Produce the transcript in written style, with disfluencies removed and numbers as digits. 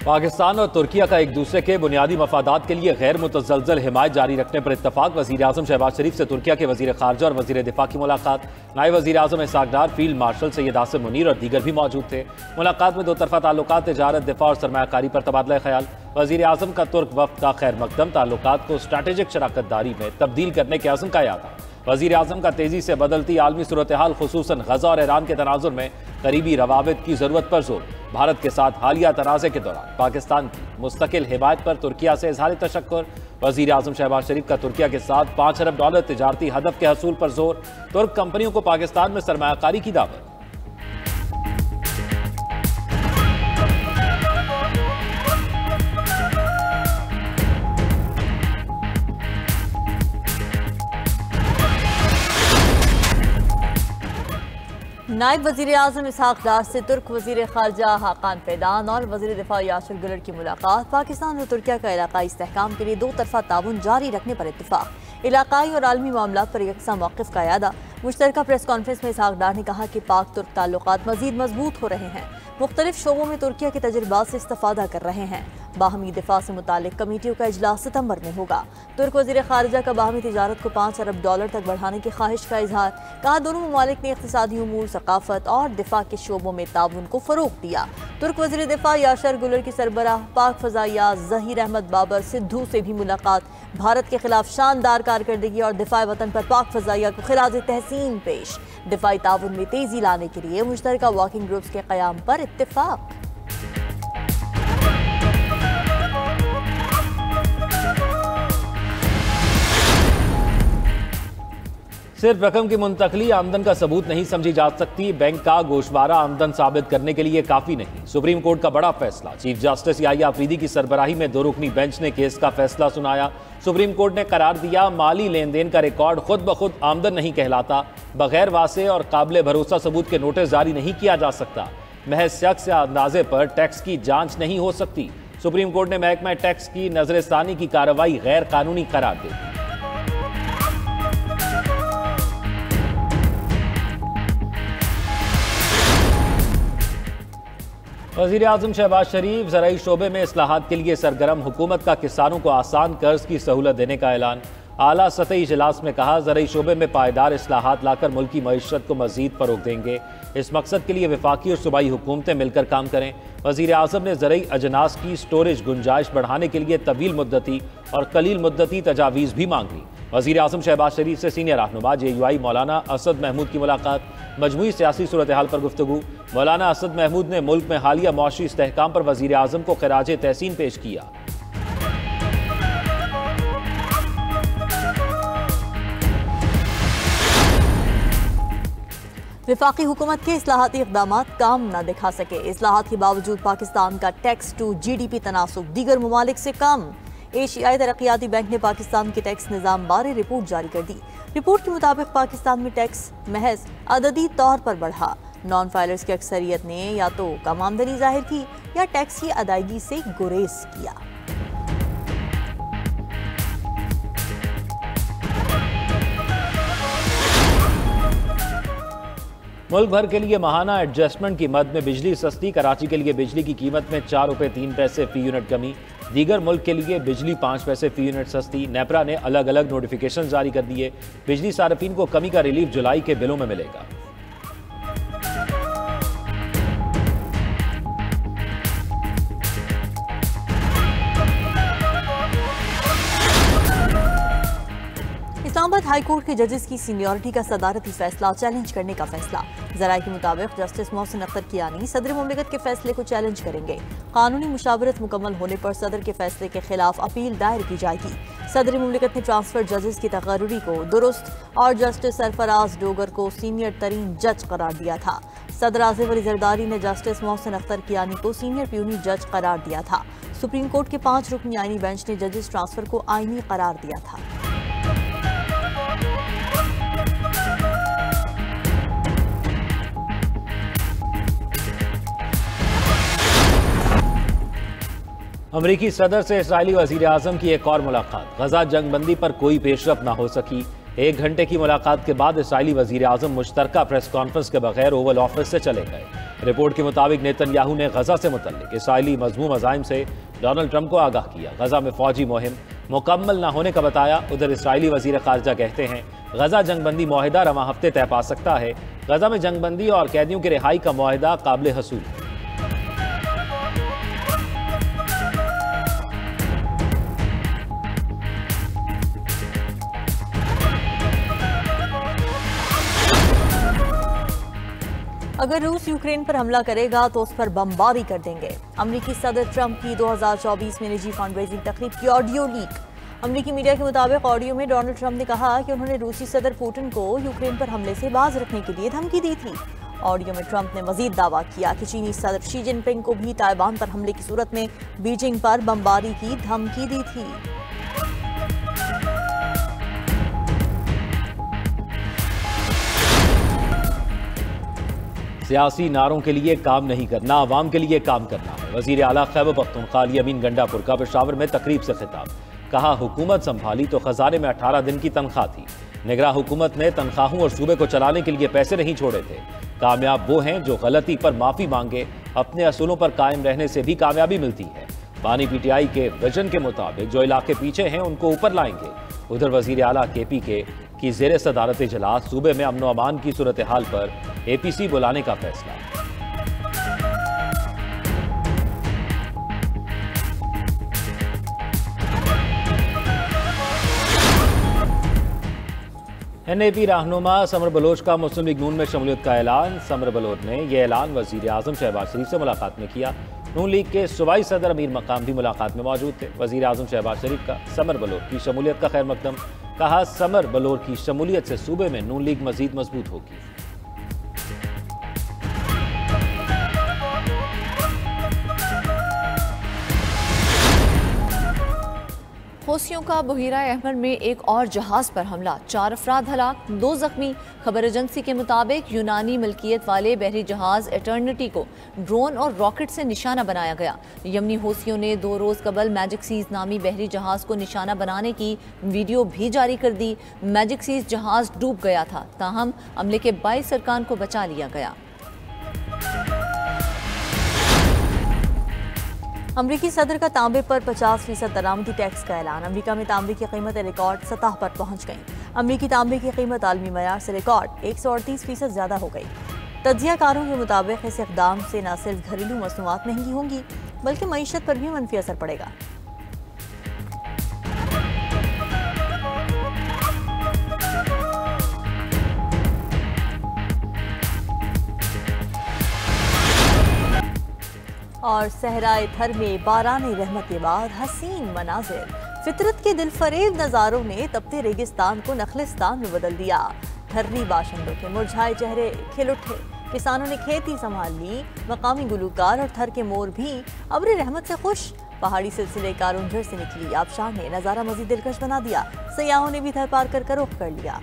पाकिस्तान और तुर्किया का एक दूसरे के बुनियादी मफादात के लिए गैर मुतज़लज़ल हिमायत जारी रखने पर इत्तफाक। वज़ीर आज़म शहबाज शरीफ से तुर्किया के वज़ीर ख़ारजा और वज़ीर दिफा की मुलाकात। नायब वज़ीर आज़म इसहाक़ डार, फील्ड मार्शल सैयद आसिम मुनीर और दीगर भी मौजूद थे। मुलाकात में दो तरफ़ा ताल्लुकात, तिजारत, दिफा और सरमायाकारी पर तबादला ख्याल। वज़ीर आज़म का तुर्क वफ़द का खैर मकदम ताल्लुकात को स्ट्रैटेजिक शराकत दारी में तब्दील करने के अज़्म का याद। वज़ीर आज़म का तेज़ी से बदलती आलमी सूरत हाल, खुसूसन गज़ा और ईरान के तनाजुर में करीबी रवाबित की ज़रूरत पर जोर। भारत के साथ हालिया तनाज़े के दौरान पाकिस्तान की मुस्तकिल हिमायत पर तुर्किया से इज़हार तशक्कुर। वज़ीर आज़म शहबाज शरीफ का तुर्किया के साथ $5 अरब तिजारती हदफ के हसूल पर जोर। तुर्क कंपनियों को पाकिस्तान में सरमायाकारी की दावत। नायब वज़ीर आज़म इसहाक़ डार से तुर्क वज़ीर ख़ारजा हाकान फ़ैदान और वज़ीर दिफा याशिर गुलर की मुलाकात। पाकिस्तान और तुर्किया का इलाक़ाई इस्तेहकाम के लिए दो तरफ़ा ताउन जारी रखने पर इत्तफ़ाक़। इलाक़ाई और आलमी मामलात पर यकसा मौक़िफ़ का यादा। मुश्तरका प्रेस कॉन्फ्रेंस में इसहाक़ डार ने कहा कि पाक तुर्क ताल्लुकात मज़ीद मजबूत हो रहे हैं। मुख्तलिफ शोबों में तुर्किया के तजुर्बात से इस्तिफ़ादा कर रहे हैं। बाहमी दिफा से मुतालिक कमेटियों का इजलास सितंबर में होगा। तुर्क वज़ीर ख़ारजा का बाहमी तिजारत को $5 अरब तक बढ़ाने की ख्वाहिश का इजहार। कहा दोनों ममालिक ने इक़्तिसादी उमूर, सकाफत और दिफा के शोबों में ताउन को फ़रोग़ दिया। तुर्क वज़ीर दिफा याशिर गुलर की सरबराह पाक फ़ज़ाइया ज़हीर अहमद बाबर सिद्धू से भी मुलाकात। भारत के खिलाफ शानदार कारकर्दगी और दिफा वतन पर पाक फ़ज़ाइया को खिराज तहसीन पेश। दिफाई ताउन में तेज़ी लाने के लिए मुश्तरका वर्किंग ग्रुप्स के क़याम पर इत्तिफ़ाक़। सिर्फ रकम की मुंतकली आमदन का सबूत नहीं समझी जा सकती। बैंक का गोशवारा आमदन साबित करने के लिए काफी नहीं। सुप्रीम कोर्ट का बड़ा फैसला। चीफ जस्टिस याहिया अफरीदी की सरबराही में 2 रुकनी बेंच ने केस का फैसला सुनाया। सुप्रीम कोर्ट ने करार दिया, माली लेन देन का रिकॉर्ड खुद ब खुद आमदन नहीं कहलाता। बगैर वासे और काबिल भरोसा सबूत के नोटिस जारी नहीं किया जा सकता। महज शख्स या अंदाजे पर टैक्स की जांच नहीं हो सकती। सुप्रीम कोर्ट ने महकमा टैक्स की नजरसानी की कार्रवाई गैर कानूनी करार दी। वज़ीर आज़म शहबाज शरीफ ज़राई शोबे में इस्लाहात के लिए सरगर्म। हुकूमत का किसानों को आसान कर्ज की सहूलत देने का ऐलान। आला सतही इजलास में कहा, ज़राई शोबे में पायदार इस्लाहात लाकर मुल्की मईशत को मज़ीद फ़रोग़ देंगे। इस मकसद के लिए वफाकी और सूबाई हुकूमतें मिलकर काम करें। वज़ीर आज़म ने ज़राई अजनास की स्टोरेज गुंजाइश बढ़ाने के लिए तवील मुद्दती और कलील मुद्दती तजावीज़ भी मांग ली। वज़ीर आज़म शहबाज शरीफ से सीनियर रहनुमा JUI मौलाना असद महमूद की मुलाकात। मजमूई सियासी सूरत हाल पर गुफ्तगू। मौलाना असद महमूद ने मुल्क में हालिया मौशी इस्तेहकाम पर वज़ीर आज़म को खिराज तहसीन पेश किया। वफाकी हुकूमत के इस्लाहाती इक़दामात काम न दिखा सके। इस्लाहात के बावजूद पाकिस्तान का टैक्स टू GDP तनासुब दीगर ममालिक से कम। एशियाई तरक्याती बैंक ने पाकिस्तान के टैक्स निज़ाम बारे रिपोर्ट जारी कर दी। रिपोर्ट के मुताबिक पाकिस्तान में टैक्स महज अददी तौर पर बढ़ा। नॉन फाइलर्स की अक्सरियत ने या तो कम आमदनी जाहिर की या टैक्स की अदायगी से गुरेज किया। मुल्क भर के लिए माहाना एडजस्टमेंट की मद में बिजली सस्ती। कराची के लिए बिजली की कीमत में ₹4.03 फी यूनिट कमी। दीगर मुल्क के लिए बिजली 5 पैसे फी यूनिट सस्ती। नेपरा ने अलग अलग नोटिफिकेशन जारी कर दिए। बिजली सार्फिन को कमी का रिलीफ जुलाई के बिलों में मिलेगा। इस्लामाबाद हाई कोर्ट के जजेस की सीनियरिटी का सदारती फैसला चैलेंज करने का फैसला। ज़राए के मुताबिक जस्टिस मोहसिन अख्तर कियानी सदर मुमलिकत के फैसले को चैलेंज करेंगे। कानूनी मुशावरत मुकम्मल होने पर सदर के फैसले के खिलाफ अपील दायर की जाएगी। सदर मुमलिकत ने ट्रांसफर जजेस की तकर्री को दुरुस्त और जस्टिस सरफराज डोगर को सीनियर तरीन जज करार दिया था। सदर आसिफ अली जरदारी ने जस्टिस मोहसिन अख्तर कियानी को सीनियर प्यूनी जज करार दिया था। सुप्रीम कोर्ट के 5 रुकनी आईनी बेंच ने जजेस ट्रांसफर को आईनी करार दिया था। अमरीकी सदर से इसराइली वज़ीर आज़म की एक और मुलाकात। गजा जंगबंदी पर कोई पेशरफ न हो सकी। 1 घंटे की मुलाकात के बाद इसराइली वजीर आजम मुश्तरका प्रेस कॉन्फ्रेंस के बगैर ओवल ऑफिस से चले गए। रिपोर्ट के मुताबिक नेतन्याहू ने गजा से मुतल्लिक इसराइली मजमूम अज़ाइम से डोनाल्ड ट्रंप को आगाह किया। गजा में फौजी मुहिम मुकम्मल न होने का बताया। उधर इसराइली वजीर खारजा कहते हैं गजा जंगबंदी मुआहिदा रवां हफ्ते तय पा सकता है। गजा में जंगबंदी और कैदियों की रिहाई का मुआहिदा काबिल हसूल है। अगर रूस यूक्रेन पर हमला करेगा तो उस पर बमबारी कर देंगे। अमेरिकी सदर ट्रंप की 2024 में निजी फंड रेजिंग तकरीब की ऑडियो लीक। अमेरिकी मीडिया के मुताबिक ऑडियो में डोनाल्ड ट्रंप ने कहा कि उन्होंने रूसी सदर पुतिन को यूक्रेन पर हमले से बाज रखने के लिए धमकी दी थी। ऑडियो में ट्रंप ने मजीद दावा किया कि चीनी सदर शी जिनपिंग को भी ताइवान पर हमले की सूरत में बीजिंग पर बमबारी की धमकी दी थी। सियासी नारों के लिए काम नहीं करना, आवाम के लिए काम करना है। वजीर आला खैबर पख्तूनख्वा अली अमीन गंडापुर का पेशावर में तकरीब से खिताब। कहा हुकूमत संभाली तो खजाने में 18 दिन की तनख्वाह थी। निगरान हुकूमत ने तनख्वाहों और सूबे को चलाने के लिए पैसे नहीं छोड़े थे। कामयाब वो हैं जो गलती पर माफी मांगे, अपने असूलों पर कायम रहने से भी कामयाबी मिलती है। बानी PTI के विजन के मुताबिक जो इलाके पीछे हैं उनको ऊपर लाएंगे। उधर वजीर आला KPK की ज़ेर सदारत इजलास सूबे में अमन अमान की सूरत हाल पर APC बुलाने का फैसला। NAP रहनुमा समर बलोच का मुस्लिम लीग नून में शमूलियत का ऐलान। समर बलोच ने यह ऐलान वजीर आजम शहबाज शरीफ से मुलाकात में किया। नून लीग के सूबाई सदर अमीर मकाम भी मुलाकात में मौजूद थे। वजीर आजम शहबाज शरीफ का समर बलोच की शमूलियत का खैर मकदम। कहा समर बलोच की शमूलियत से सूबे में नून लीग मजीद मजबूत होगी। हौसियों का बहीरा अहमर में एक और जहाज पर हमला, 4 अफराद हलाक, 2 जख्मी। खबर एजेंसी के मुताबिक यूनानी मिल्कियत वाले बहरी जहाज एटर्निटी को ड्रोन और रॉकेट से निशाना बनाया गया। यमनी हौसियों ने 2 रोज कबल मैजिक सीज नामी बहरी जहाज को निशाना बनाने की वीडियो भी जारी कर दी। मैजिक सीज जहाज डूब गया था, ताहम अमले के 22 अरकान को बचा लिया गया। अमरीकी सदर का तांबे पर 50% दरामदी टैक्स का ऐलान। अमरीका में तांबे की कीमत रिकॉर्ड सतह पर पहुंच गई। अमरीकी तांबे की कीमत आलमी मयार से रिकॉर्ड 138% ज़्यादा हो गई। तज्जियाकारों के मुताबिक इस इक़दाम से न सिर्फ घरेलू मसनूआत महंगी होंगी बल्कि मईशत पर भी मनफी असर पड़ेगा। और सहराए थर में बारानी रहमत के बाद हसीन मनाजिर। फितरत के दिलफरेब नज़ारों ने तपते रेगिस्तान को नखलिस्तान में बदल दिया। थर्री बाशिंदों के मुरझाए चेहरे खिल उठे। किसानों ने खेती संभाल ली। मकामी गुलूकार और थर के मोर भी अब्र रहमत से खुश। पहाड़ी सिलसिले कारुंझर से निकली आबशार ने नज़ारा मजीद दिलकश बना दिया। सयाहों ने भी थर पार कर रुख कर लिया।